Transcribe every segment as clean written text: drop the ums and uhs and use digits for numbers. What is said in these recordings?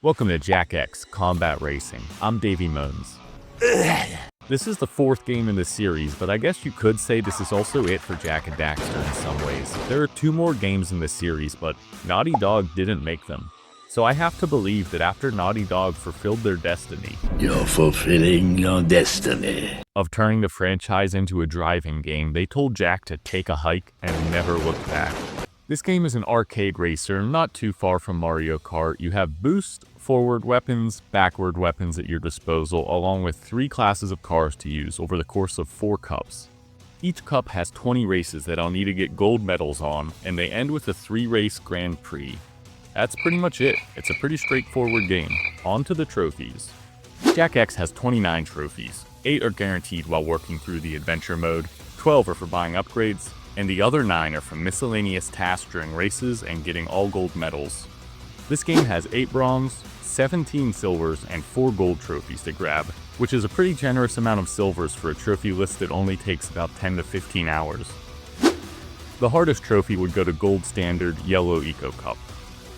Welcome to Jak X Combat Racing. I'm Davey Moans. This is the fourth game in the series, but I guess you could say this is also it for Jak and Daxter in some ways. There are two more games in the series, but Naughty Dog didn't make them. So I have to believe that after Naughty Dog fulfilled their destiny, You're fulfilling your destiny of turning the franchise into a driving game, they told Jak to take a hike and never look back. This game is an arcade racer, not too far from Mario Kart. You have boost, forward weapons, backward weapons at your disposal, along with 3 classes of cars to use over the course of 4 cups. Each cup has 20 races that I'll need to get gold medals on, and they end with a 3-race Grand Prix. That's pretty much it. It's a pretty straightforward game. On to the trophies. Jak X has 29 trophies. 8 are guaranteed while working through the adventure mode, 12 are for buying upgrades, and the other 9 are from miscellaneous tasks during races and getting all gold medals. This game has 8 bronze, 17 silvers, and 4 gold trophies to grab, which is a pretty generous amount of silvers for a trophy list that only takes about 10 to 15 hours. The hardest trophy would go to Gold Standard Yellow Eco Cup.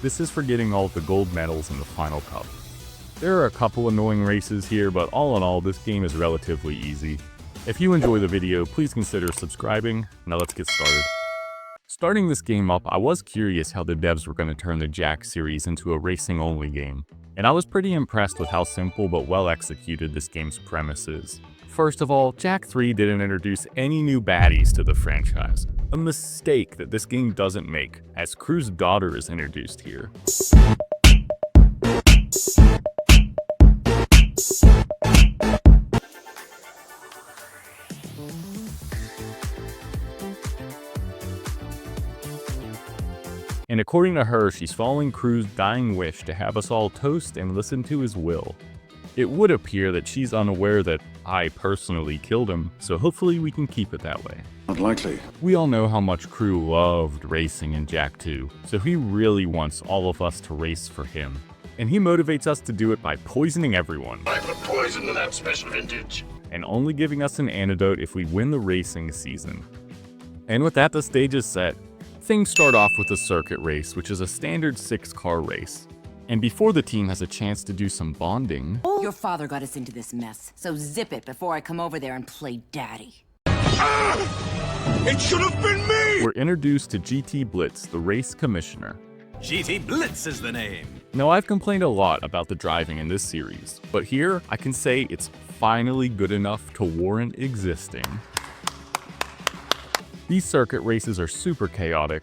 This is for getting all of the gold medals in the final cup. There are a couple annoying races here, but all in all, this game is relatively easy. If you enjoy the video, please consider subscribing. Now let's get started. Starting this game up, I was curious how the devs were going to turn the Jak series into a racing-only game, and I was pretty impressed with how simple but well executed this game's premise is. First of all, Jak 3 didn't introduce any new baddies to the franchise, a mistake that this game doesn't make, as Crew's daughter is introduced here. And according to her, she's following Crew's dying wish to have us all toast and listen to his will. It would appear that she's unaware that I personally killed him, so hopefully we can keep it that way. Not likely. We all know how much Crew loved racing in Jak 2, so he really wants all of us to race for him. And he motivates us to do it by poisoning everyone. I put poison to that special vintage. And only giving us an antidote if we win the racing season. And with that, the stage is set. Things start off with a circuit race, which is a standard 6-car race. And before the team has a chance to do some bonding... Your father got us into this mess, so zip it before I come over there and play daddy. It should have been me! We're introduced to GT Blitz, the race commissioner. GT Blitz is the name. Now, I've complained a lot about the driving in this series, but here I can say it's finally good enough to warrant existing. These circuit races are super chaotic.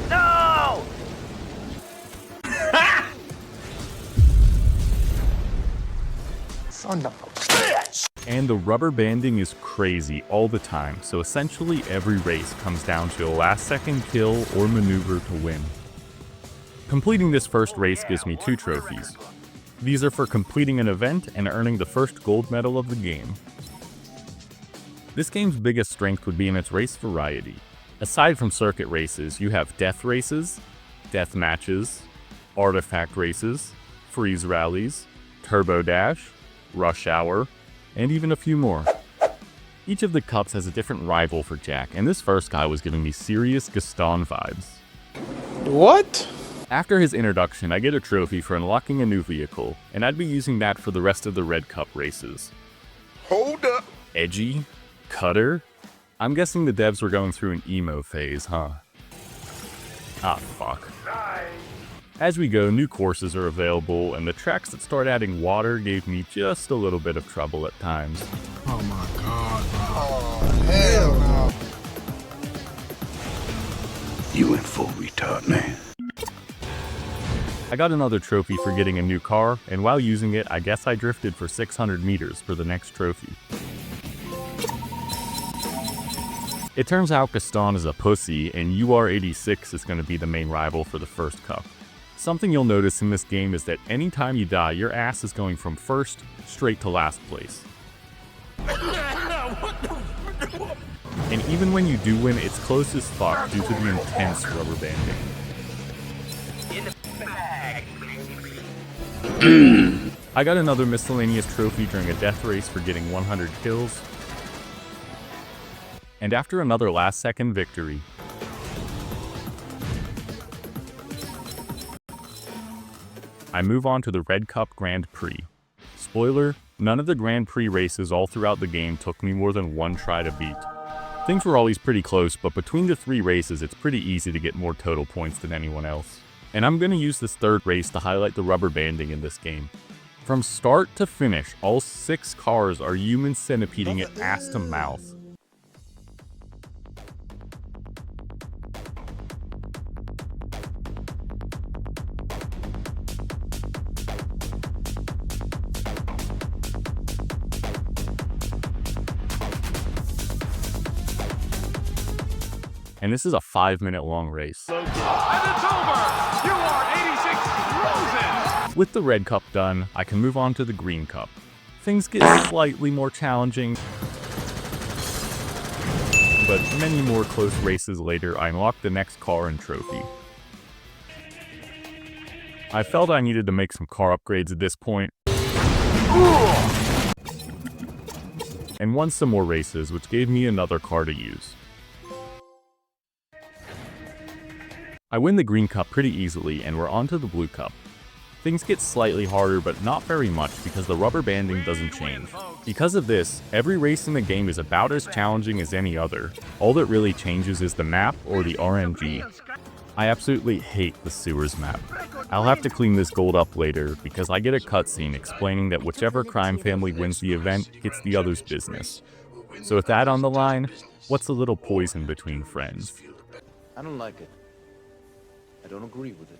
No! Son of a bitch! And the rubber banding is crazy all the time, so essentially every race comes down to a last-second kill or maneuver to win. Completing this first race gives me 2 trophies. These are for completing an event and earning the first gold medal of the game. This game's biggest strength would be in its race variety. Aside from circuit races, you have death races, death matches, artifact races, freeze rallies, turbo dash, rush hour, and even a few more. Each of the cups has a different rival for Jak, and this first guy was giving me serious Gaston vibes. What? After his introduction, I get a trophy for unlocking a new vehicle, and I'd be using that for the rest of the Red Cup races. Hold up. Edgy? Cutter? I'm guessing the devs were going through an emo phase, huh? Ah, fuck. As we go, new courses are available, and the tracks that start adding water gave me just a little bit of trouble at times. Oh my god. Oh, hell no. You went full retard, man. I got another trophy for getting a new car, and while using it, I guess I drifted for 600 meters for the next trophy. It turns out Gaston is a pussy, and UR86 is going to be the main rival for the first cup. Something you'll notice in this game is that anytime you die, your ass is going from first straight to last place. And even when you do win, it's close as fuck due to the intense rubber banding. I got another miscellaneous trophy during a death race for getting 100 kills. And after another last-second victory, I I move on to the Red Cup Grand Prix. Spoiler, none of the Grand Prix races all throughout the game took me more than one try to beat. Things were always pretty close, but between the 3 races it's pretty easy to get more total points than anyone else. And I'm gonna use this 3rd race to highlight the rubber banding in this game. From start to finish, all 6 cars are human centipeding it ass to mouth. And this is a 5-minute long race. And it's over! You are 86 roses! With the Red Cup done, I can move on to the Green Cup. Things get slightly more challenging, but many more close races later, I unlock the next car and trophy. I felt I needed to make some car upgrades at this point, and won some more races, which gave me another car to use. I win the Green Cup pretty easily, and we're on to the Blue Cup. Things get slightly harder, but not very much because the rubber banding doesn't change. Because of this, every race in the game is about as challenging as any other. All that really changes is the map or the RNG. I absolutely hate the sewers map. I'll have to clean this gold up later because I get a cutscene explaining that whichever crime family wins the event gets the other's business. So with that on the line, what's a little poison between friends? I don't like it. I don't agree with it.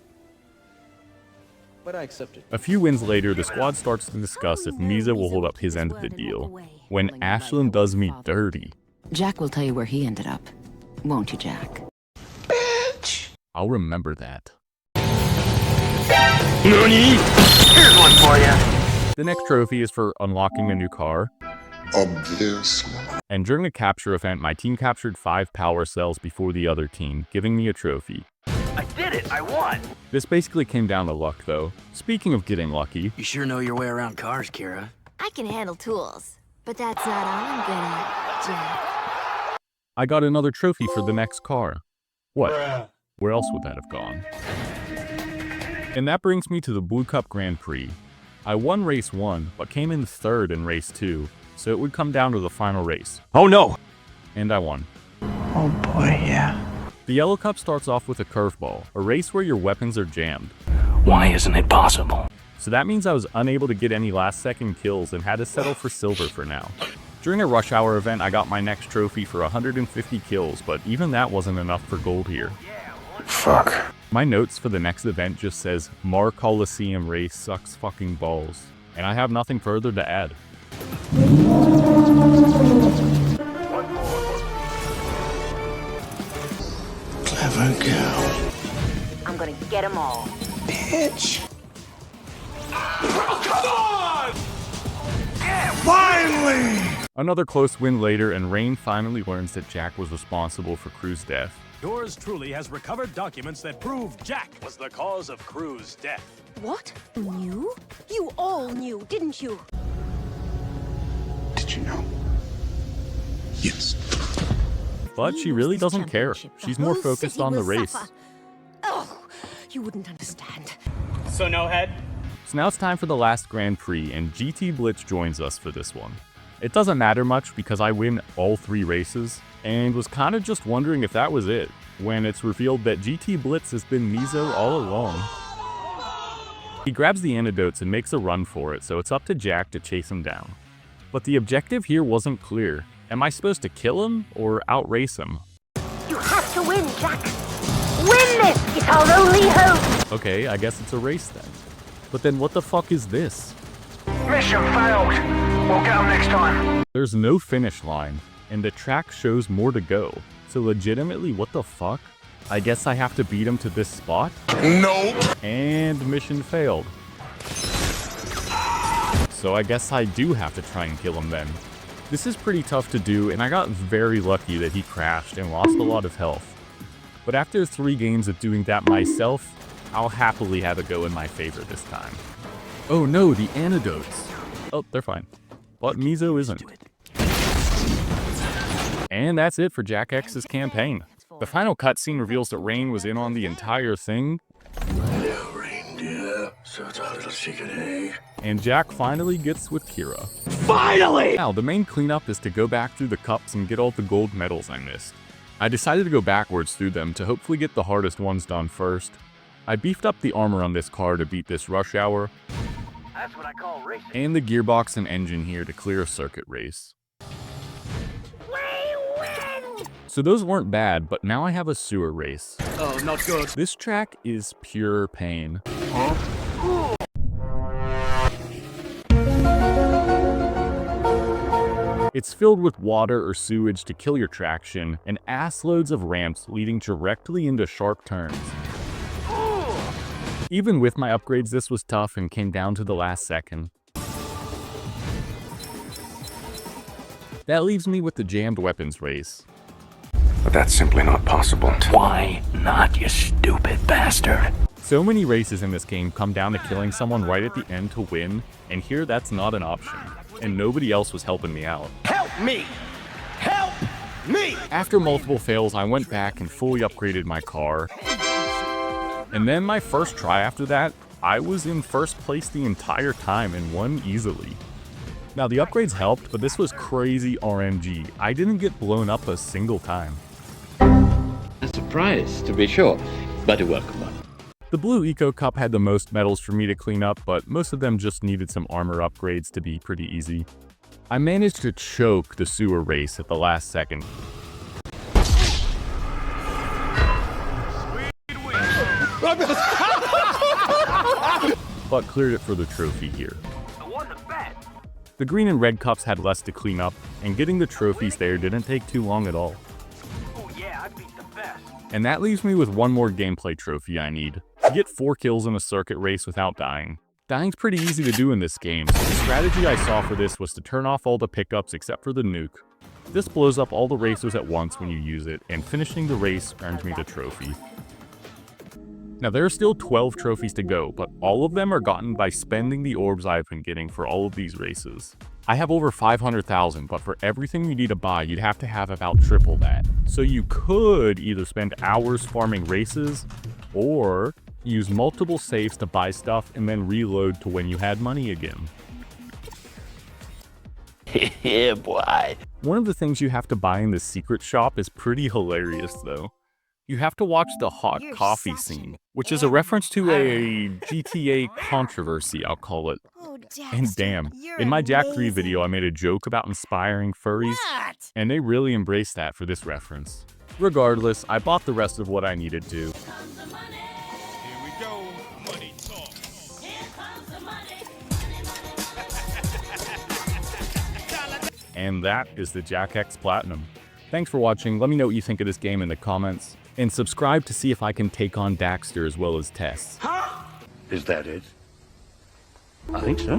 But I accept it. A few wins later, the squad starts to discuss if Misa will hold up his end of the deal, when Ashlyn does me dirty. Jack will tell you where he ended up. Won't you, Jack? I'll remember that. NANI? Here's one for you. The next trophy is for unlocking a new car. Obviously. And during the capture event, my team captured 5 power cells before the other team, giving me a trophy. I did it! I won! This basically came down to luck, though. Speaking of getting lucky, You sure know your way around cars, Kira. I can handle tools, but that's not all I'm good at, Jack. I got another trophy for the next car. What? Where else would that have gone? And that brings me to the Blue Cup Grand Prix. I won race 1, but came in 3rd in race 2, so it would come down to the final race. Oh no! And I won. Oh boy, yeah. The Yellow Cup starts off with a curveball, a race where your weapons are jammed. Why isn't it possible? So that means I was unable to get any last-second kills and had to settle for silver for now. During a rush hour event, I got my next trophy for 150 kills, but even that wasn't enough for gold here. Fuck. My notes for the next event just says, Mar Coliseum race sucks fucking balls, and I have nothing further to add. Clever girl. I'm gonna get them all. Bitch. Oh, come on! Yeah, finally! Another close win later, and Rain finally learns that Jack was responsible for Crew's death. Yours truly has recovered documents that prove Jack was the cause of Crew's death. What? Knew? You all knew, didn't you? Did you know? Yes. But she really doesn't care. She's more focused on the race. Oh, you wouldn't understand. So no head? So now it's time for the last Grand Prix, and GT Blitz joins us for this one. It doesn't matter much because I win all 3 races, and was kinda just wondering if that was it, when it's revealed that GT Blitz has been Mizo all along. He grabs the antidotes and makes a run for it, so it's up to Jack to chase him down. But the objective here wasn't clear. Am I supposed to kill him or outrace him? You have to win, Jack. Win this! It's our only hope! Okay, I guess it's a race then. But then what the fuck is this? Mission failed! We'll get him next time. There's no finish line, and the track shows more to go. So legitimately, what the fuck? I guess I have to beat him to this spot? Nope. And mission failed. So I guess I do have to try and kill him then. This is pretty tough to do, and I got very lucky that he crashed and lost a lot of health. But after 3 games of doing that myself, I'll happily have it go in my favor this time. Oh no, the antidotes! Oh, they're fine. But Mizo isn't. And that's it for Jak X's campaign. The final cutscene reveals that Rain was in on the entire thing. Hello, reindeer. So it's our little secret, eh? And Jak finally gets with Kira. Finally! Now, the main cleanup is to go back through the cups and get all the gold medals I missed. I decided to go backwards through them to hopefully get the hardest ones done first. I beefed up the armor on this car to beat this rush hour, That's what I call racing. and the gearbox and engine here to clear a circuit race. So those weren't bad, but now I have a sewer race. Oh, not good. This track is pure pain. It's filled with water or sewage to kill your traction, and ass loads of ramps leading directly into sharp turns. Even with my upgrades, this was tough and came down to the last second. That leaves me with the jammed weapons race. But that's simply not possible. Why not, you stupid bastard? So many races in this game come down to killing someone right at the end to win, and here that's not an option, and nobody else was helping me out. Help me! Help me! After multiple fails, I went back and fully upgraded my car. And then my first try after that, I was in first place the entire time and won easily. Now the upgrades helped, but this was crazy RNG. I didn't get blown up a single time. A surprise, to be sure, but a welcome one. The blue Eco Cup had the most medals for me to clean up, but most of them just needed some armor upgrades to be pretty easy. I managed to choke the sewer race at the last second. But cleared it for the trophy here. I won the bet. The green and red cups had less to clean up, and getting the trophies there didn't take too long at all. Oh yeah, I beat the best. And that leaves me with one more gameplay trophy I need. To get 4 kills in a circuit race without dying. Dying's pretty easy to do in this game, so the strategy I saw for this was to turn off all the pickups except for the nuke. This blows up all the racers at once when you use it, and finishing the race earned me the trophy. Now there are still 12 trophies to go, but all of them are gotten by spending the orbs I've been getting for all of these races. I have over 500,000, but for everything you need to buy, you'd have to have about triple that. So you could either spend hours farming races, or use multiple saves to buy stuff and then reload to when you had money again. Yeah, boy. One of the things you have to buy in this secret shop is pretty hilarious though. You have to watch the hot coffee scene, which is a reference to a GTA controversy, I'll call it. And damn, in my Jak 3 video I made a joke about inspiring furries, and they really embraced that for this reference. Regardless, I bought the rest of what I needed to. Here we go. Money talk. And that is the Jak X Platinum. Thanks for watching, let me know what you think of this game in the comments, and subscribe to see if I can take on Daxter as well as Tess. Is that it? I think so.